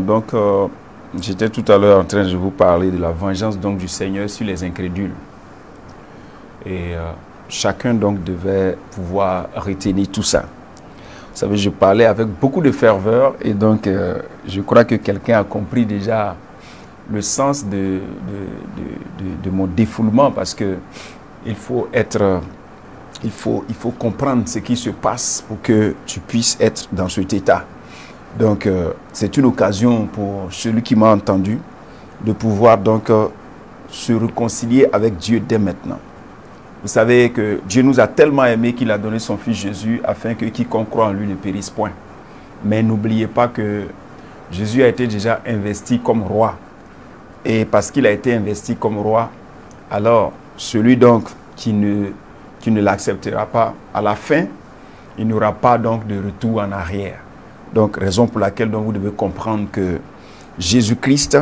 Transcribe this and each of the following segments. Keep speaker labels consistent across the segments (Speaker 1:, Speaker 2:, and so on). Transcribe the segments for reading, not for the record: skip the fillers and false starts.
Speaker 1: Donc, j'étais tout à l'heure en train de vous parler de la vengeance donc, du Seigneur sur les incrédules. Et chacun donc devait pouvoir retenir tout ça. Vous savez, je parlais avec beaucoup de ferveur et donc je crois que quelqu'un a compris déjà le sens de mon défoulement parce que il faut comprendre ce qui se passe pour que tu puisses être dans cet état. Donc, c'est une occasion pour celui qui m'a entendu de pouvoir donc se réconcilier avec Dieu dès maintenant. Vous savez que Dieu nous a tellement aimés qu'il a donné son Fils Jésus afin que quiconque croit en lui ne périsse point. Mais n'oubliez pas que Jésus a été déjà investi comme roi. Et parce qu'il a été investi comme roi, alors celui donc qui ne l'acceptera pas, à la fin, il n'y aura pas donc de retour en arrière. Donc, raison pour laquelle donc, vous devez comprendre que Jésus-Christ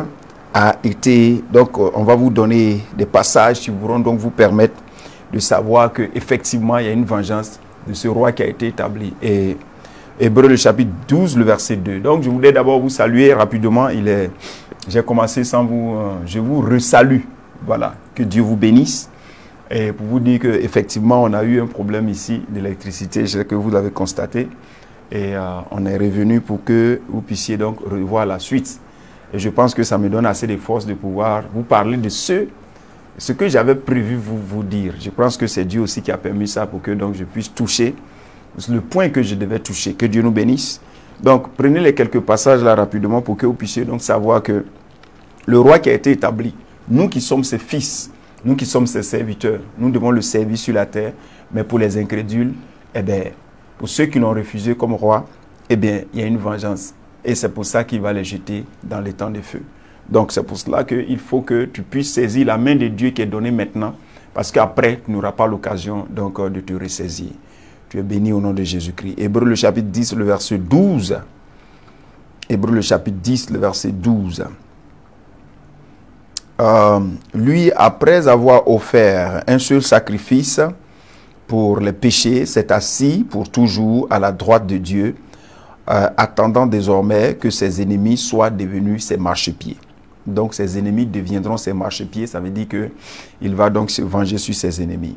Speaker 1: a été... Donc, on va vous donner des passages qui pourront donc vous permettre de savoir qu'effectivement, il y a une vengeance de ce roi qui a été établi. Et Hébreux, le chapitre 12, le verset 2. Donc, je voulais d'abord vous saluer rapidement. J'ai commencé sans vous... je vous resalue. Voilà. Que Dieu vous bénisse. Et pour vous dire qu'effectivement, on a eu un problème ici d'électricité. Je sais que vous l'avez constaté. Et on est revenu pour que vous puissiez donc revoir la suite. Et je pense que ça me donne assez de force de pouvoir vous parler de ce que j'avais prévu vous dire. Je pense que c'est Dieu aussi qui a permis ça pour que donc, je puisse toucher le point que je devais toucher. Que Dieu nous bénisse. Donc, prenez les quelques passages là rapidement pour que vous puissiez donc savoir que le roi qui a été établi, nous qui sommes ses fils, nous qui sommes ses serviteurs, nous devons le servir sur la terre. Mais pour les incrédules, eh bien, pour ceux qui l'ont refusé comme roi, eh bien, il y a une vengeance. Et c'est pour ça qu'il va les jeter dans les temps de feu. Donc, c'est pour cela qu'il faut que tu puisses saisir la main de Dieu qui est donnée maintenant, parce qu'après, tu n'auras pas l'occasion donc de te ressaisir. Tu es béni au nom de Jésus-Christ. Hébreux, le chapitre 10, le verset 12. Hébreux, le chapitre 10, le verset 12. Lui, après avoir offert un seul sacrifice pour les péchés, s'est assis pour toujours à la droite de Dieu, attendant désormais que ses ennemis soient devenus ses marchepieds. Donc ses ennemis deviendront ses marchepieds, ça veut dire qu'il va donc se venger sur ses ennemis.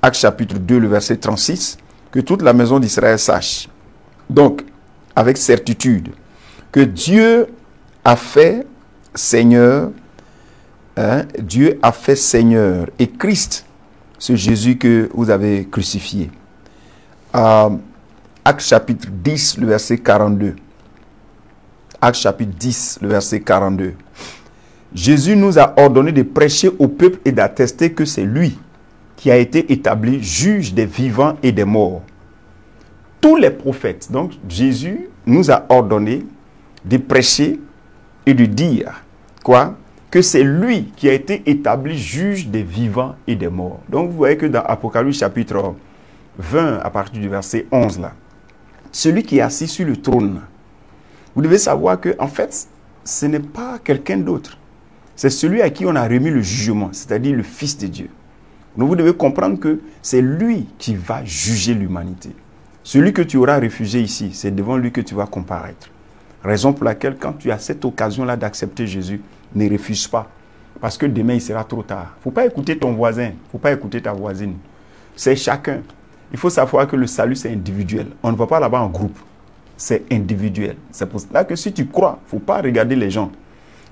Speaker 1: Actes chapitre 2, le verset 36, que toute la maison d'Israël sache, donc avec certitude, que Dieu a fait Seigneur, Dieu a fait Seigneur et Christ, ce Jésus que vous avez crucifié. Actes chapitre 10, le verset 42. Actes chapitre 10, le verset 42. Jésus nous a ordonné de prêcher au peuple et d'attester que c'est lui qui a été établi juge des vivants et des morts. Tous les prophètes, donc Jésus nous a ordonné de prêcher et de dire quoi? Que c'est lui qui a été établi juge des vivants et des morts. Donc vous voyez que dans Apocalypse chapitre 20, à partir du verset 11, là, celui qui est assis sur le trône, vous devez savoir que en fait, ce n'est pas quelqu'un d'autre. C'est celui à qui on a remis le jugement, c'est-à-dire le Fils de Dieu. Donc vous devez comprendre que c'est lui qui va juger l'humanité. Celui que tu auras refusé ici, c'est devant lui que tu vas comparaître. Raison pour laquelle, quand tu as cette occasion-là d'accepter Jésus, ne refuse pas. Parce que demain, il sera trop tard. Il ne faut pas écouter ton voisin. Il ne faut pas écouter ta voisine. C'est chacun. Il faut savoir que le salut, c'est individuel. On ne va pas là-bas en groupe. C'est individuel. C'est pour cela que si tu crois, il ne faut pas regarder les gens.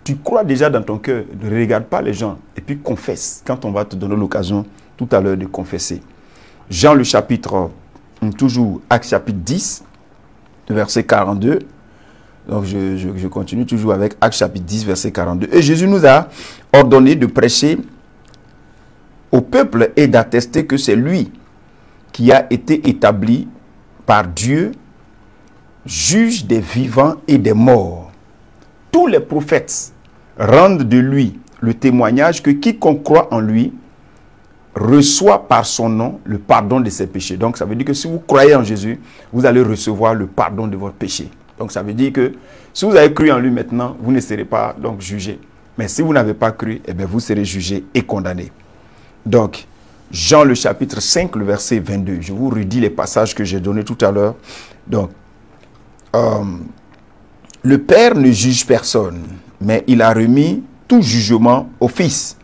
Speaker 1: Tu crois déjà dans ton cœur. Ne regarde pas les gens. Et puis confesse quand on va te donner l'occasion tout à l'heure de confesser. Jean le chapitre, toujours Actes chapitre 10, verset 42. Donc, je continue toujours avec Actes chapitre 10, verset 42. Et Jésus nous a ordonné de prêcher au peuple et d'attester que c'est lui qui a été établi par Dieu, juge des vivants et des morts. Tous les prophètes rendent de lui le témoignage que quiconque croit en lui reçoit par son nom le pardon de ses péchés. Donc, ça veut dire que si vous croyez en Jésus, vous allez recevoir le pardon de votre péché. Donc, ça veut dire que si vous avez cru en lui maintenant, vous ne serez pas donc jugé. Mais si vous n'avez pas cru, eh bien, vous serez jugé et condamné. Donc, Jean le chapitre 5, le verset 22. Je vous redis les passages que j'ai donnés tout à l'heure. Donc, Le Père ne juge personne, mais il a remis tout jugement au Fils,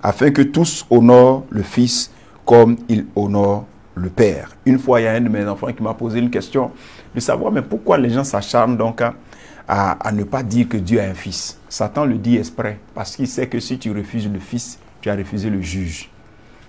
Speaker 1: afin que tous honorent le Fils comme il honore le Père. Une fois, il y a un de mes enfants qui m'a posé une question de savoir, mais pourquoi les gens s'acharnent donc à ne pas dire que Dieu a un fils. Satan le dit exprès, parce qu'il sait que si tu refuses le Fils, tu as refusé le juge.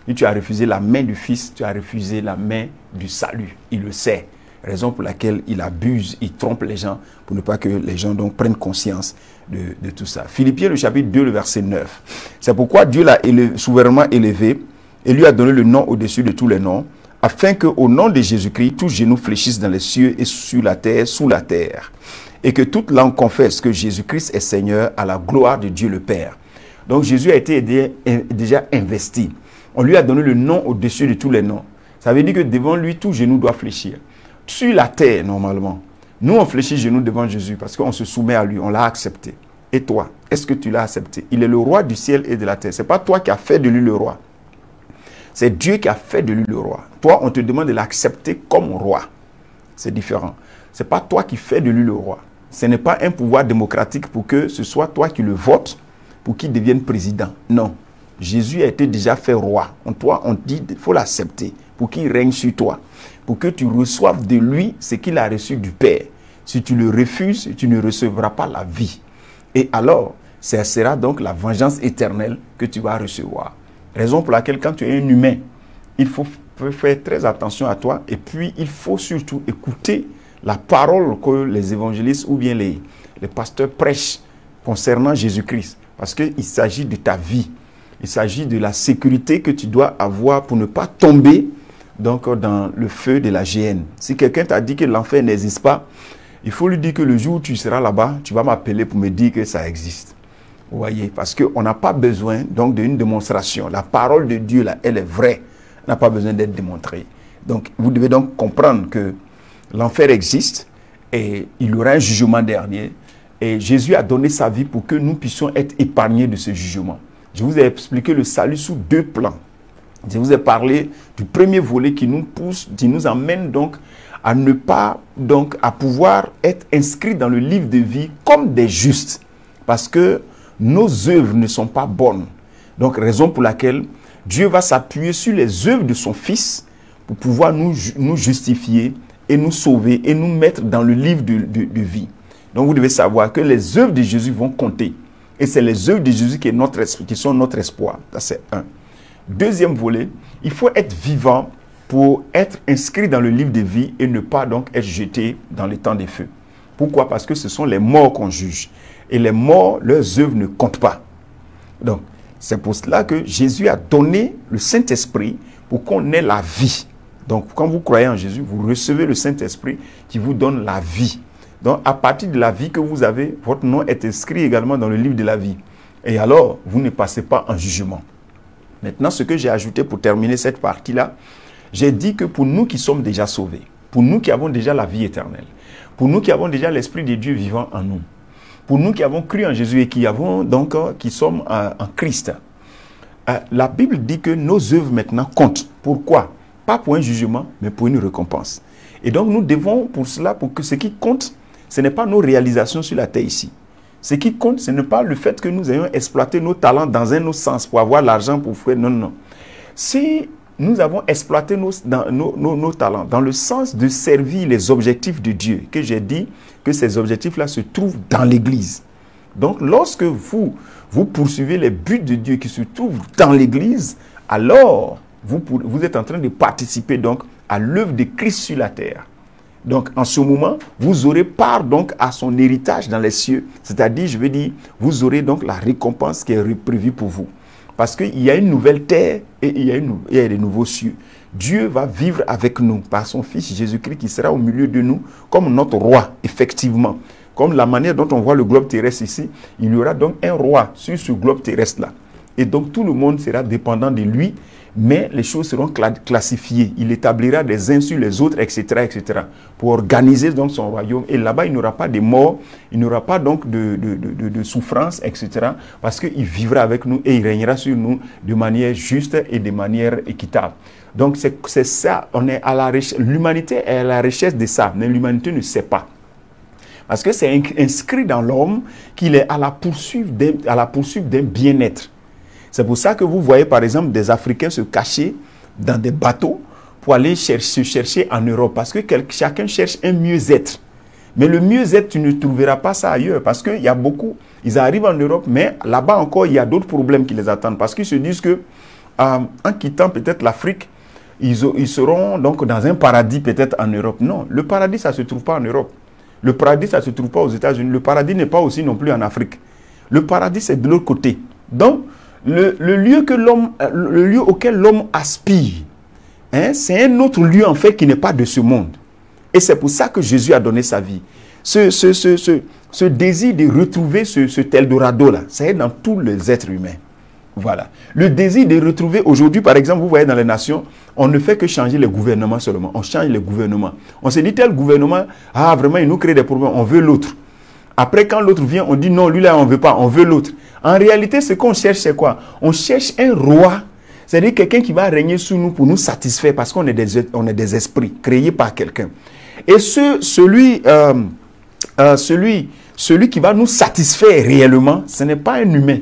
Speaker 1: Si tu as refusé la main du Fils, tu as refusé la main du salut. Il le sait. Raison pour laquelle il abuse, il trompe les gens pour ne pas que les gens donc prennent conscience de tout ça. Philippiens le chapitre 2, le verset 9. C'est pourquoi Dieu l'a souverainement élevé et lui a donné le nom au-dessus de tous les noms, afin qu'au nom de Jésus-Christ, tous genoux fléchissent dans les cieux et sur la terre, sous la terre. Et que toute langue confesse que Jésus-Christ est Seigneur à la gloire de Dieu le Père. Donc Jésus a été déjà investi. On lui a donné le nom au-dessus de tous les noms. Ça veut dire que devant lui, tout genou doit fléchir. Sur la terre, normalement, nous on fléchit genou devant Jésus parce qu'on se soumet à lui, on l'a accepté. Et toi, est-ce que tu l'as accepté? Il est le roi du ciel et de la terre. Ce n'est pas toi qui as fait de lui le roi. C'est Dieu qui a fait de lui le roi. Toi, on te demande de l'accepter comme roi. C'est différent. Ce n'est pas toi qui fais de lui le roi. Ce n'est pas un pouvoir démocratique pour que ce soit toi qui le votes pour qu'il devienne président. Non. Jésus a été déjà fait roi. Toi, on dit qu'il faut l'accepter pour qu'il règne sur toi. Pour que tu reçoives de lui ce qu'il a reçu du Père. Si tu le refuses, tu ne recevras pas la vie. Et alors, ce sera donc la vengeance éternelle que tu vas recevoir. Raison pour laquelle quand tu es un humain, il faut faire très attention à toi. Et puis, il faut surtout écouter la parole que les évangélistes ou bien les pasteurs prêchent concernant Jésus-Christ. Parce qu'il s'agit de ta vie. Il s'agit de la sécurité que tu dois avoir pour ne pas tomber donc, dans le feu de la géhenne. Si quelqu'un t'a dit que l'enfer n'existe pas, il faut lui dire que le jour où tu seras là-bas, tu vas m'appeler pour me dire que ça existe. Vous voyez, parce qu'on n'a pas besoin donc d'une démonstration. La parole de Dieu, là, elle est vraie. Elle n'a pas besoin d'être démontrée. Donc, vous devez donc comprendre que l'enfer existe et il y aura un jugement dernier. Et Jésus a donné sa vie pour que nous puissions être épargnés de ce jugement. Je vous ai expliqué le salut sous deux plans. Je vous ai parlé du premier volet qui nous pousse, qui nous amène donc à ne pas, donc, à pouvoir être inscrits dans le livre de vie comme des justes. Parce que nos œuvres ne sont pas bonnes. Donc, raison pour laquelle Dieu va s'appuyer sur les œuvres de son Fils pour pouvoir nous justifier et nous sauver et nous mettre dans le livre de vie. Donc, vous devez savoir que les œuvres de Jésus vont compter. Et c'est les œuvres de Jésus qui sont notre espoir. Ça, c'est un. Deuxième volet, il faut être vivant pour être inscrit dans le livre de vie et ne pas donc être jeté dans le temps des feux. Pourquoi? Parce que ce sont les morts qu'on juge. Et les morts, leurs œuvres ne comptent pas. Donc, c'est pour cela que Jésus a donné le Saint-Esprit pour qu'on ait la vie. Donc, quand vous croyez en Jésus, vous recevez le Saint-Esprit qui vous donne la vie. Donc, à partir de la vie que vous avez, votre nom est inscrit également dans le livre de la vie. Et alors, vous ne passez pas en jugement. Maintenant, ce que j'ai ajouté pour terminer cette partie-là, j'ai dit que pour nous qui sommes déjà sauvés, pour nous qui avons déjà la vie éternelle, pour nous qui avons déjà l'Esprit de Dieu vivant en nous, pour nous qui avons cru en Jésus et qui sommes en Christ, la Bible dit que nos œuvres maintenant comptent. Pourquoi? Pas pour un jugement, mais pour une récompense. Et donc nous devons pour cela, pour que ce qui compte, ce n'est pas nos réalisations sur la terre ici. Ce qui compte, ce n'est pas le fait que nous ayons exploité nos talents dans un autre sens pour avoir l'argent pour faire. Non, non. Si nous avons exploité nos talents dans le sens de servir les objectifs de Dieu, que j'ai dit que ces objectifs-là se trouvent dans l'Église. Donc, lorsque vous poursuivez les buts de Dieu qui se trouvent dans l'Église, alors vous êtes en train de participer donc à l'œuvre de Christ sur la terre. Donc, en ce moment, vous aurez part donc à son héritage dans les cieux. C'est-à-dire, je veux dire, vous aurez donc la récompense qui est prévue pour vous. Parce qu'il y a une nouvelle terre et il y a des nouveaux cieux. Dieu va vivre avec nous par son Fils Jésus-Christ qui sera au milieu de nous comme notre roi, effectivement. Comme la manière dont on voit le globe terrestre ici, il y aura donc un roi sur ce globe terrestre-là. Et donc, tout le monde sera dépendant de lui. Mais les choses seront classifiées. Il établira des uns sur les autres, etc., etc., pour organiser donc son royaume. Et là-bas, il n'y aura pas de mort, il n'y aura pas donc de souffrance, etc., parce qu'il vivra avec nous et il régnera sur nous de manière juste et de manière équitable. Donc, c'est ça, l'humanité est à la recherche de ça, mais l'humanité ne sait pas. Parce que c'est inscrit dans l'homme qu'il est à la poursuite d'un bien-être. C'est pour ça que vous voyez par exemple des Africains se cacher dans des bateaux pour aller se chercher en Europe. Parce que chacun cherche un mieux-être. Mais le mieux-être, tu ne trouveras pas ça ailleurs. Parce qu'il y a beaucoup, ils arrivent en Europe, mais là-bas encore, il y a d'autres problèmes qui les attendent. Parce qu'ils se disent que en quittant peut-être l'Afrique, ils seront donc dans un paradis peut-être en Europe. Non, le paradis, ça ne se trouve pas en Europe. Le paradis, ça ne se trouve pas aux États-Unis. Le paradis n'est pas aussi non plus en Afrique. Le paradis, c'est de l'autre côté. Donc, le lieu auquel l'homme aspire, hein, c'est un autre lieu en fait qui n'est pas de ce monde. Et c'est pour ça que Jésus a donné sa vie. Ce désir de retrouver cet Eldorado-là, c'est dans tous les êtres humains. Voilà. Le désir de retrouver aujourd'hui, par exemple, vous voyez dans les nations, on ne fait que changer les gouvernements seulement. On change les gouvernements. On se dit tel gouvernement, ah vraiment, il nous crée des problèmes, on veut l'autre. Après, quand l'autre vient, on dit non, lui là, on ne veut pas, on veut l'autre. En réalité, ce qu'on cherche, c'est quoi? On cherche un roi, c'est-à-dire quelqu'un qui va régner sous nous pour nous satisfaire parce qu'on est des esprits créés par quelqu'un. Et celui qui va nous satisfaire réellement, ce n'est pas un humain.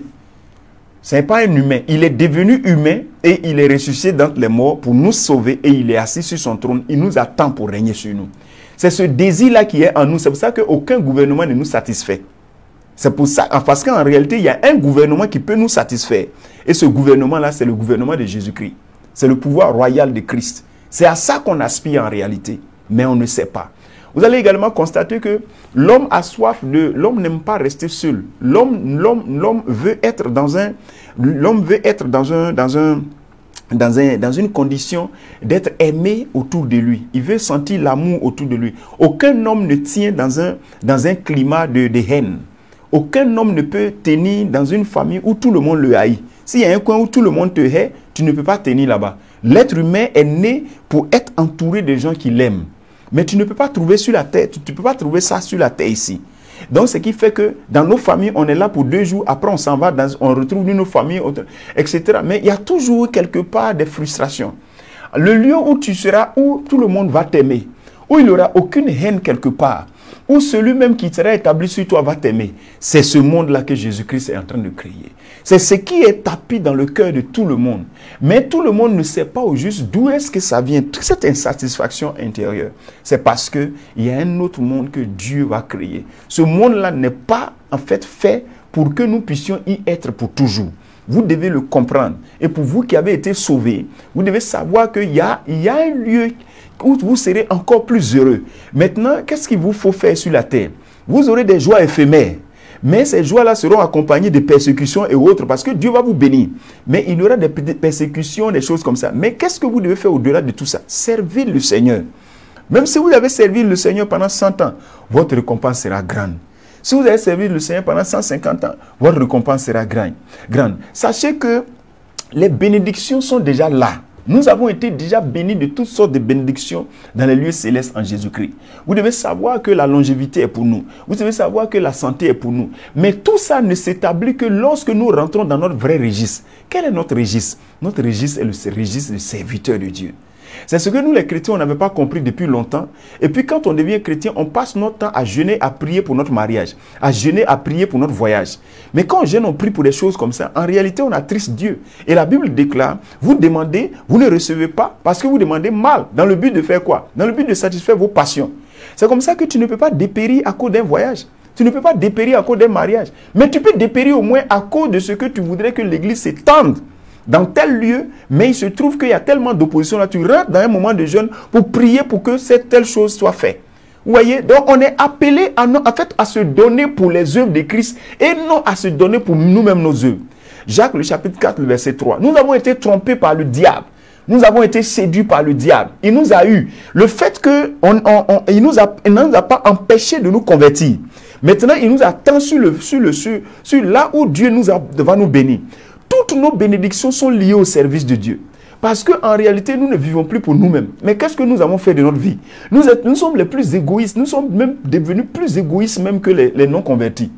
Speaker 1: Ce n'est pas un humain. Il est devenu humain et il est ressuscité d'entre les morts pour nous sauver et il est assis sur son trône. Il nous attend pour régner sur nous. C'est ce désir-là qui est en nous. C'est pour ça qu'aucun gouvernement ne nous satisfait. C'est pour ça, parce qu'en réalité, il y a un gouvernement qui peut nous satisfaire. Et ce gouvernement-là, c'est le gouvernement de Jésus-Christ. C'est le pouvoir royal de Christ. C'est à ça qu'on aspire en réalité. Mais on ne sait pas. Vous allez également constater que l'homme a soif l'homme n'aime pas rester seul. L'homme veut être dans une condition d'être aimé autour de lui. Il veut sentir l'amour autour de lui. Aucun homme ne tient dans un climat de haine. Aucun homme ne peut tenir dans une famille où tout le monde le haït. S'il y a un coin où tout le monde te hait, tu ne peux pas tenir là-bas. L'être humain est né pour être entouré de gens qui l'aiment. Mais tu ne peux pas trouver sur la terre, tu ne peux pas trouver ça sur la terre ici. Donc, ce qui fait que dans nos familles, on est là pour 2 jours, après on s'en va, on retrouve nos familles, etc. Mais il y a toujours quelque part des frustrations. Le lieu où tu seras, où tout le monde va t'aimer, où il n'y aura aucune haine quelque part, où celui même qui sera établi sur toi va t'aimer, c'est ce monde-là que Jésus-Christ est en train de créer. C'est ce qui est tapis dans le cœur de tout le monde. Mais tout le monde ne sait pas au juste d'où est-ce que ça vient, cette insatisfaction intérieure. C'est parce qu'il y a un autre monde que Dieu va créer. Ce monde-là n'est pas en fait fait pour que nous puissions y être pour toujours. Vous devez le comprendre. Et pour vous qui avez été sauvés, vous devez savoir qu'il y a un lieu où vous serez encore plus heureux. Maintenant, qu'est-ce qu'il vous faut faire sur la terre? Vous aurez des joies éphémères. Mais ces joies-là seront accompagnées de persécutions et autres parce que Dieu va vous bénir. Mais il y aura des persécutions, des choses comme ça. Mais qu'est-ce que vous devez faire au-delà de tout ça? Servir le Seigneur. Même si vous avez servi le Seigneur pendant 100 ans, votre récompense sera grande. Si vous avez servi le Seigneur pendant 150 ans, votre récompense sera grande. Sachez que les bénédictions sont déjà là. Nous avons été déjà bénis de toutes sortes de bénédictions dans les lieux célestes en Jésus-Christ. Vous devez savoir que la longévité est pour nous. Vous devez savoir que la santé est pour nous. Mais tout ça ne s'établit que lorsque nous rentrons dans notre vrai registre. Quel est notre registre? Notre registre est le registre de serviteur de Dieu. C'est ce que nous les chrétiens, on n'avait pas compris depuis longtemps. Et puis quand on devient chrétien, on passe notre temps à jeûner, à prier pour notre mariage, à jeûner, à prier pour notre voyage. Mais quand on jeûne, on prie pour des choses comme ça, en réalité, on attriste Dieu. Et la Bible déclare, vous demandez, vous ne recevez pas parce que vous demandez mal. Dans le but de faire quoi? Dans le but de satisfaire vos passions. C'est comme ça que tu ne peux pas dépérir à cause d'un voyage. Tu ne peux pas dépérir à cause d'un mariage. Mais tu peux dépérir au moins à cause de ce que tu voudrais que l'Église s'étende dans tel lieu, mais il se trouve qu'il y a tellement d'opposition là, tu rentres dans un moment de jeûne pour prier pour que cette telle chose soit faite. Vous voyez, donc on est appelé à se donner pour les œuvres de Christ et non à se donner pour nous-mêmes nos œuvres. Jacques, le chapitre 4, le verset 3. Nous avons été trompés par le diable. Nous avons été séduits par le diable. Il nous a eu. Le fait qu'il ne nous a pas empêché de nous convertir. Maintenant, il nous attend sur là où Dieu va nous bénir. Toutes nos bénédictions sont liées au service de Dieu. Parce qu'en réalité, nous ne vivons plus pour nous-mêmes. Mais qu'est-ce que nous avons fait de notre vie? Nous sommes les plus égoïstes. Nous sommes même devenus plus égoïstes même que les non-convertis.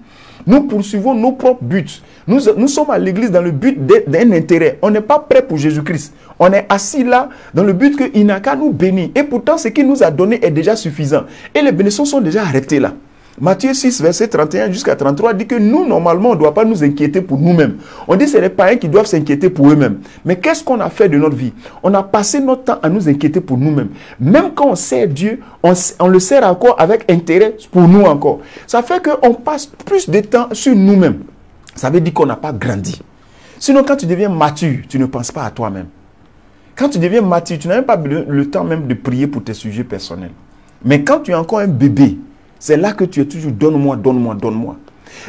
Speaker 1: Nous poursuivons nos propres buts. Nous sommes à l'église dans le but d'un intérêt. On n'est pas prêt pour Jésus-Christ. On est assis là dans le but qu'il n'a qu'à nous bénir. Et pourtant, ce qu'il nous a donné est déjà suffisant. Et les bénédictions sont déjà arrêtées là. Matthieu 6, verset 31 jusqu'à 33 dit que nous, normalement, on ne doit pas nous inquiéter pour nous-mêmes. On dit que c'est les païens qui doivent s'inquiéter pour eux-mêmes. Mais qu'est-ce qu'on a fait de notre vie? On a passé notre temps à nous inquiéter pour nous-mêmes. Même quand on sert Dieu, on le sert encore avec intérêt pour nous encore. Ça fait qu'on passe plus de temps sur nous-mêmes. Ça veut dire qu'on n'a pas grandi. Sinon, quand tu deviens mature, tu ne penses pas à toi-même. Quand tu deviens mature, tu n'as même pas le temps même de prier pour tes sujets personnels. Mais quand tu es encore un bébé, c'est là que tu es toujours donne-moi, donne-moi, donne-moi.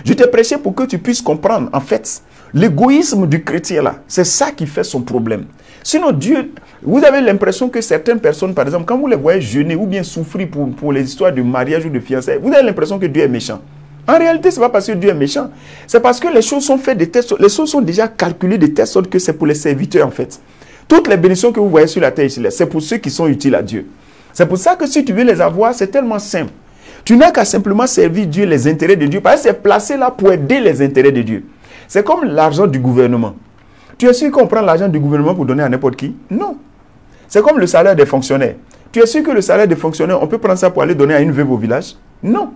Speaker 1: Je t'ai prêché pour que tu puisses comprendre, en fait, l'égoïsme du chrétien là, c'est ça qui fait son problème. Sinon, Dieu, vous avez l'impression que certaines personnes, par exemple, quand vous les voyez jeûner ou bien souffrir pour les histoires de mariage ou de fiançailles, vous avez l'impression que Dieu est méchant. En réalité, ce n'est pas parce que Dieu est méchant. C'est parce que les choses sont faites de telle sorte, les choses sont déjà calculées de telle sorte que c'est pour les serviteurs en fait. Toutes les bénédictions que vous voyez sur la terre ici, c'est pour ceux qui sont utiles à Dieu. C'est pour ça que si tu veux les avoir, c'est tellement simple. Tu n'as qu'à simplement servir Dieu, les intérêts de Dieu, parce que c'est placé là pour aider les intérêts de Dieu. C'est comme l'argent du gouvernement. Tu es sûr qu'on prend l'argent du gouvernement pour donner à n'importe qui? Non. C'est comme le salaire des fonctionnaires. Tu es sûr que le salaire des fonctionnaires, on peut prendre ça pour aller donner à une veuve au village? Non.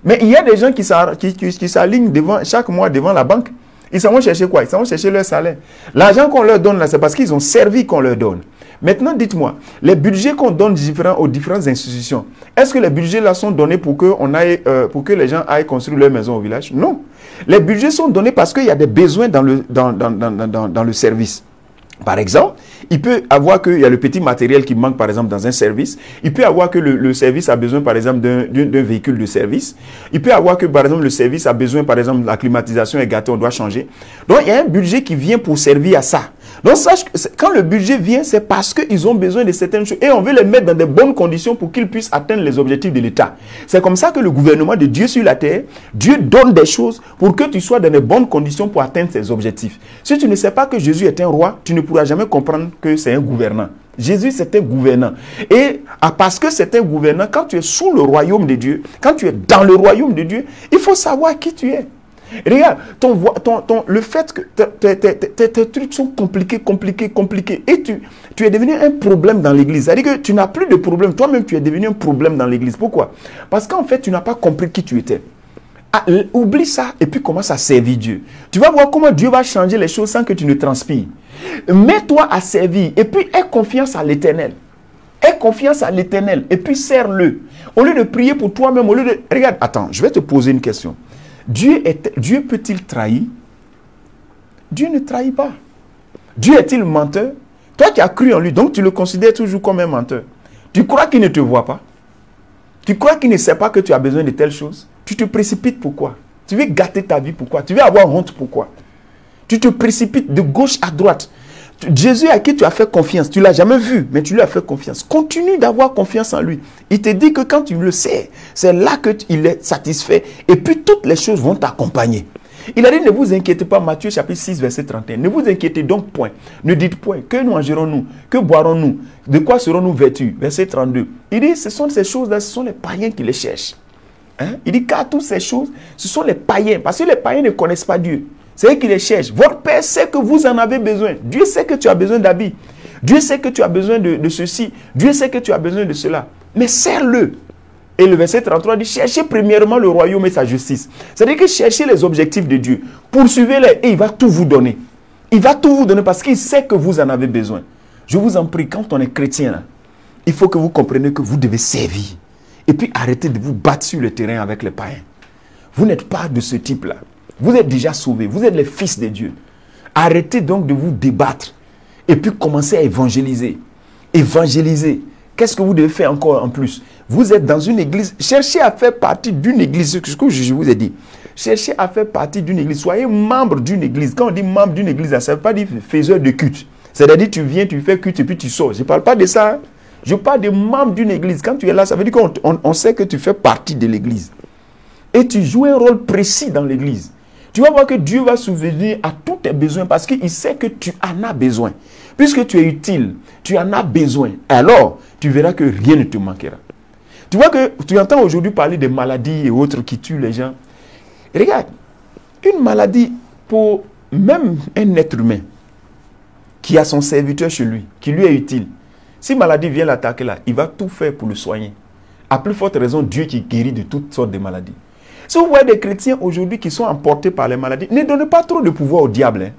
Speaker 1: Mais il y a des gens qui s'alignent chaque mois devant la banque. Ils s'en vont chercher quoi? Ils s'en vont chercher leur salaire. L'argent qu'on leur donne là, c'est parce qu'ils ont servi qu'on leur donne. Maintenant, dites-moi, les budgets qu'on donne aux différentes institutions, est-ce que les budgets là sont donnés pour que les gens aillent construire leur maison au village? Non. Les budgets sont donnés parce qu'il y a des besoins dans le service. Par exemple, il peut avoir qu'il y a le petit matériel qui manque, par exemple, dans un service. Il peut avoir que le service a besoin, par exemple, d'un véhicule de service. Il peut avoir que, par exemple, le service a besoin, par exemple, la climatisation est gâtée, on doit changer. Donc, il y a un budget qui vient pour servir à ça. Donc, sache que quand le budget vient, c'est parce qu'ils ont besoin de certaines choses. Et on veut les mettre dans de bonnes conditions pour qu'ils puissent atteindre les objectifs de l'État. C'est comme ça que le gouvernement de Dieu sur la terre, Dieu donne des choses pour que tu sois dans de bonnes conditions pour atteindre ses objectifs. Si tu ne sais pas que Jésus est un roi, tu ne pourras jamais comprendre que c'est un gouvernant. Jésus, c'est un gouvernant. Et parce que c'est un gouvernant, quand tu es sous le royaume de Dieu, quand tu es dans le royaume de Dieu, il faut savoir qui tu es. Regarde, le fait que tes trucs sont compliqués. Et tu es devenu un problème dans l'église. C'est-à-dire que tu n'as plus de problème. Toi-même, tu es devenu un problème dans l'église. Pourquoi? Parce qu'en fait, tu n'as pas compris qui tu étais. Ah, oublie ça et puis commence à servir Dieu. Tu vas voir comment Dieu va changer les choses sans que tu ne transpires. Mets-toi à servir et puis aie confiance à l'Éternel. Aie confiance à l'Éternel et puis sers-le. Au lieu de prier pour toi-même, au lieu de... Regarde, attends, je vais te poser une question. Dieu peut-il trahir? Dieu ne trahit pas. Dieu est-il menteur? Toi qui as cru en lui, donc tu le considères toujours comme un menteur. Tu crois qu'il ne te voit pas? Tu crois qu'il ne sait pas que tu as besoin de telles choses? Tu te précipites pourquoi? Tu veux gâter ta vie pourquoi? Tu veux avoir honte pourquoi? Tu te précipites de gauche à droite. Jésus à qui tu as fait confiance, tu ne l'as jamais vu, mais tu lui as fait confiance. Continue d'avoir confiance en lui. Il te dit que quand tu le sais, c'est là qu'il est satisfait. Et puis toutes les choses vont t'accompagner. Il a dit, ne vous inquiétez pas, Matthieu chapitre 6, verset 31. Ne vous inquiétez donc point. Ne dites point, que mangerons-nous? Que boirons-nous? De quoi serons-nous vêtus? Verset 32. Il dit, ce sont ces choses-là, ce sont les païens qui les cherchent. Hein? Il dit, car toutes ces choses, ce sont les païens. Parce que les païens ne connaissent pas Dieu. C'est eux qui les cherchent. Votre Père sait que vous en avez besoin. Dieu sait que tu as besoin d'habits. Dieu sait que tu as besoin de ceci. Dieu sait que tu as besoin de cela. Mais sers-le. Et le verset 33 dit, cherchez premièrement le royaume et sa justice. C'est-à-dire que cherchez les objectifs de Dieu. Poursuivez-les et il va tout vous donner. Il va tout vous donner parce qu'il sait que vous en avez besoin. Je vous en prie, quand on est chrétien, là, il faut que vous compreniez que vous devez servir. Et puis arrêtez de vous battre sur le terrain avec les païens. Vous n'êtes pas de ce type-là. Vous êtes déjà sauvés. Vous êtes les fils de Dieu. Arrêtez donc de vous débattre. Et puis commencez à évangéliser. Évangéliser. Qu'est-ce que vous devez faire encore en plus? Vous êtes dans une église. Cherchez à faire partie d'une église. Ce que je vous ai dit. Cherchez à faire partie d'une église. Soyez membre d'une église. Quand on dit membre d'une église, ça ne veut pas dire faiseur de culte. C'est-à-dire tu viens, tu fais culte et puis tu sors. Je ne parle pas de ça. Hein. Je parle de membre d'une église. Quand tu es là, ça veut dire qu'on sait que tu fais partie de l'église. Et tu joues un rôle précis dans l'église. Tu vas voir que Dieu va subvenir à tous tes besoins parce qu'il sait que tu en as besoin. Puisque tu es utile, tu en as besoin. Alors, tu verras que rien ne te manquera. Tu vois que tu entends aujourd'hui parler de maladies et autres qui tuent les gens. Regarde, une maladie pour même un être humain qui a son serviteur chez lui, qui lui est utile. Si maladie vient l'attaquer là, il va tout faire pour le soigner. À plus forte raison, Dieu qui guérit de toutes sortes de maladies. Si vous voyez des chrétiens aujourd'hui qui sont emportés par les maladies, ne donnez pas trop de pouvoir au diable. Hein.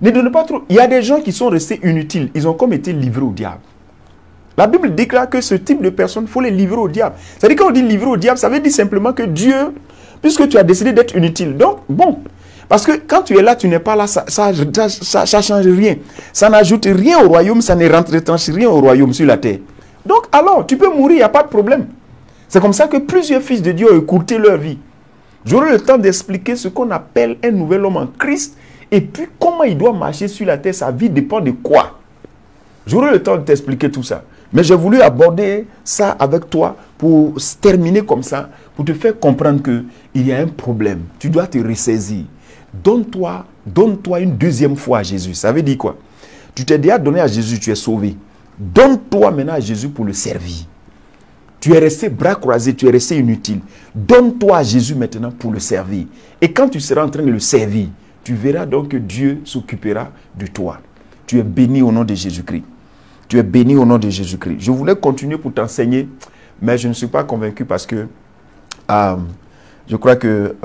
Speaker 1: Ne donnez pas trop. Il y a des gens qui sont restés inutiles. Ils ont comme été livrés au diable. La Bible déclare que ce type de personnes, il faut les livrer au diable. C'est-à-dire quand on dit livrer au diable, ça veut dire simplement que Dieu, puisque tu as décidé d'être inutile. Donc, bon, parce que quand tu es là, tu n'es pas là, ça change rien. Ça n'ajoute rien au royaume, ça ne retranche rien au royaume sur la terre. Donc, alors, tu peux mourir, il n'y a pas de problème. C'est comme ça que plusieurs fils de Dieu ont écourté leur vie. J'aurai le temps d'expliquer ce qu'on appelle un nouvel homme en Christ et puis comment il doit marcher sur la terre. Sa vie dépend de quoi? J'aurai le temps de t'expliquer tout ça. Mais j'ai voulu aborder ça avec toi pour terminer comme ça, pour te faire comprendre qu'il y a un problème. Tu dois te ressaisir. Donne-toi une deuxième fois à Jésus. Ça veut dire quoi? Tu t'es déjà donné à Jésus, tu es sauvé. Donne-toi maintenant à Jésus pour le servir. Tu es resté bras croisés, tu es resté inutile. Donne-toi à Jésus maintenant pour le servir. Et quand tu seras en train de le servir, tu verras donc que Dieu s'occupera de toi. Tu es béni au nom de Jésus-Christ. Tu es béni au nom de Jésus-Christ. Je voulais continuer pour t'enseigner, mais je ne suis pas convaincu parce que je crois que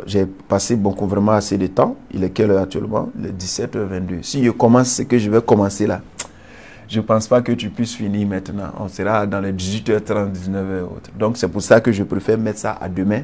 Speaker 1: j'ai passé vraiment assez de temps. Il est quelle heure actuellement? Le 17h22. Si je commence ce que je vais commencer là, je ne pense pas que tu puisses finir maintenant. On sera dans les 18h30, 19h. Donc, c'est pour ça que je préfère mettre ça à demain.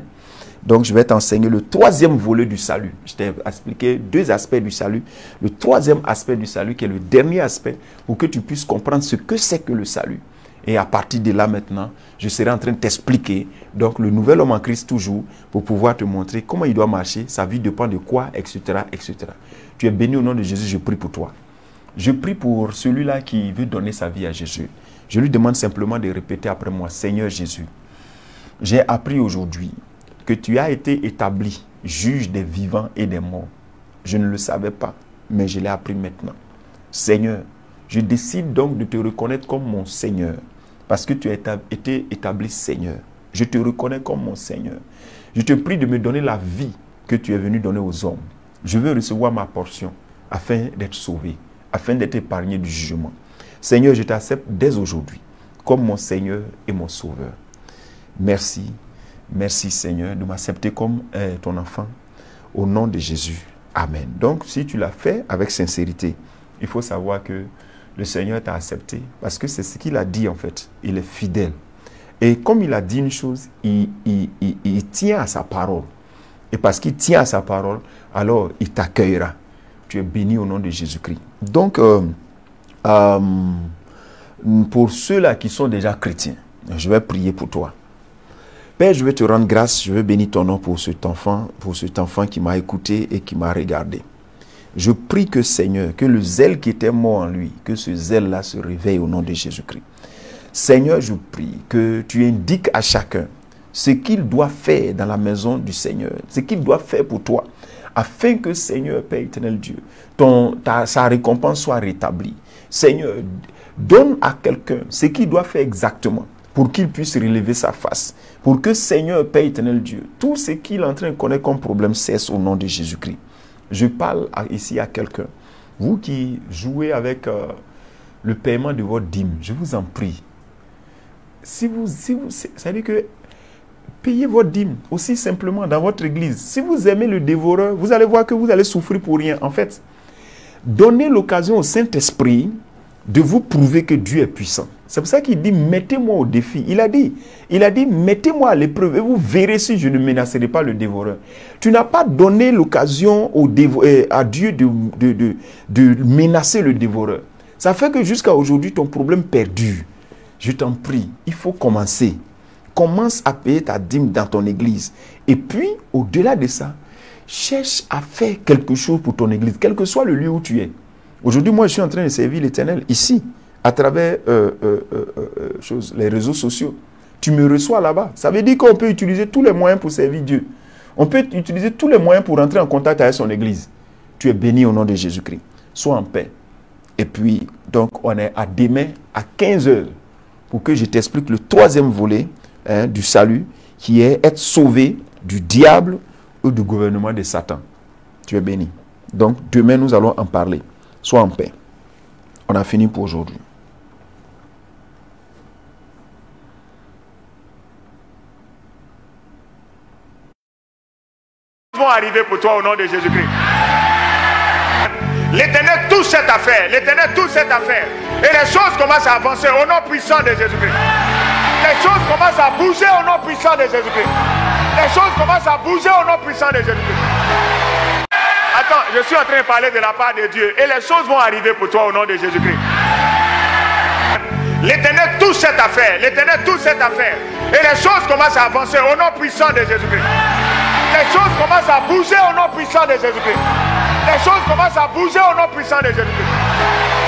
Speaker 1: Donc, je vais t'enseigner le troisième volet du salut. Je t'ai expliqué deux aspects du salut. Le troisième aspect du salut, qui est le dernier aspect, pour que tu puisses comprendre ce que c'est que le salut. Et à partir de là, maintenant, je serai en train de t'expliquer, donc, le nouvel homme en Christ toujours, pour pouvoir te montrer comment il doit marcher, sa vie dépend de quoi, etc., etc. Tu es béni au nom de Jésus, je prie pour toi. Je prie pour celui-là qui veut donner sa vie à Jésus. Je lui demande simplement de répéter après moi, Seigneur Jésus, j'ai appris aujourd'hui que tu as été établi juge des vivants et des morts. Je ne le savais pas, mais je l'ai appris maintenant. Seigneur, je décide donc de te reconnaître comme mon Seigneur, parce que tu as été établi Seigneur. Je te reconnais comme mon Seigneur. Je te prie de me donner la vie que tu es venu donner aux hommes. Je veux recevoir ma portion afin d'être sauvé, afin d'être épargné du jugement. Seigneur, je t'accepte dès aujourd'hui comme mon Seigneur et mon Sauveur. Merci. Merci Seigneur de m'accepter comme ton enfant. Au nom de Jésus. Amen. Donc, si tu l'as fait avec sincérité, il faut savoir que le Seigneur t'a accepté parce que c'est ce qu'il a dit en fait. Il est fidèle. Et comme il a dit une chose, il tient à sa parole. Et parce qu'il tient à sa parole, alors il t'accueillera. Tu es béni au nom de Jésus-Christ. Donc, pour ceux-là qui sont déjà chrétiens, je vais prier pour toi. Père, je vais te rendre grâce, je veux bénir ton nom pour cet enfant qui m'a écouté et qui m'a regardé. Je prie que Seigneur, que le zèle qui était mort en lui, que ce zèle-là se réveille au nom de Jésus-Christ. Seigneur, je prie que tu indiques à chacun ce qu'il doit faire dans la maison du Seigneur, ce qu'il doit faire pour toi, afin que, Seigneur, Père éternel Dieu, sa récompense soit rétablie. Seigneur, donne à quelqu'un ce qu'il doit faire exactement pour qu'il puisse relever sa face. Pour que, Seigneur, Père éternel Dieu, tout ce qu'il est en train de connaître comme problème cesse au nom de Jésus-Christ. Je parle ici à quelqu'un. Vous qui jouez avec le paiement de votre dîme, je vous en prie. C'est-à-dire que payez votre dîme aussi simplement dans votre église. Si vous aimez le dévoreur, vous allez voir que vous allez souffrir pour rien. En fait, donnez l'occasion au Saint-Esprit de vous prouver que Dieu est puissant. C'est pour ça qu'il dit, mettez-moi au défi. Il a dit, mettez-moi à l'épreuve et vous verrez si je ne menacerai pas le dévoreur. Tu n'as pas donné l'occasion à Dieu de menacer le dévoreur. Ça fait que jusqu'à aujourd'hui, ton problème perdure. Je t'en prie, il faut commencer. Commence à payer ta dîme dans ton église. Et puis, au-delà de ça, cherche à faire quelque chose pour ton église, quel que soit le lieu où tu es. Aujourd'hui, moi, je suis en train de servir l'Éternel ici, à travers les réseaux sociaux. Tu me reçois là-bas. Ça veut dire qu'on peut utiliser tous les moyens pour servir Dieu. On peut utiliser tous les moyens pour rentrer en contact avec son église. Tu es béni au nom de Jésus-Christ. Sois en paix. Et puis, donc, on est à demain à 15h pour que je t'explique le troisième volet du salut, qui est être sauvé du diable ou du gouvernement de Satan. Tu es béni. Donc, demain, nous allons en parler. Sois en paix. On a fini pour aujourd'hui. vont arriver pour toi au nom de Jésus-Christ. L'Éternel touche cette affaire. L'Éternel touche cette affaire. Et les choses commencent à avancer au nom puissant de Jésus-Christ. Les choses commencent à bouger au nom puissant de Jésus-Christ. Les choses commencent à bouger au nom puissant de Jésus-Christ. Attends, je suis en train de parler de la part de Dieu. Et les choses vont arriver pour toi au nom de Jésus-Christ. L'Éternel touche cette affaire. L'Éternel touche cette affaire. Et les choses commencent à avancer au nom puissant de Jésus-Christ. Les choses commencent à bouger au nom puissant de Jésus-Christ. Les choses commencent à bouger au nom puissant de Jésus-Christ.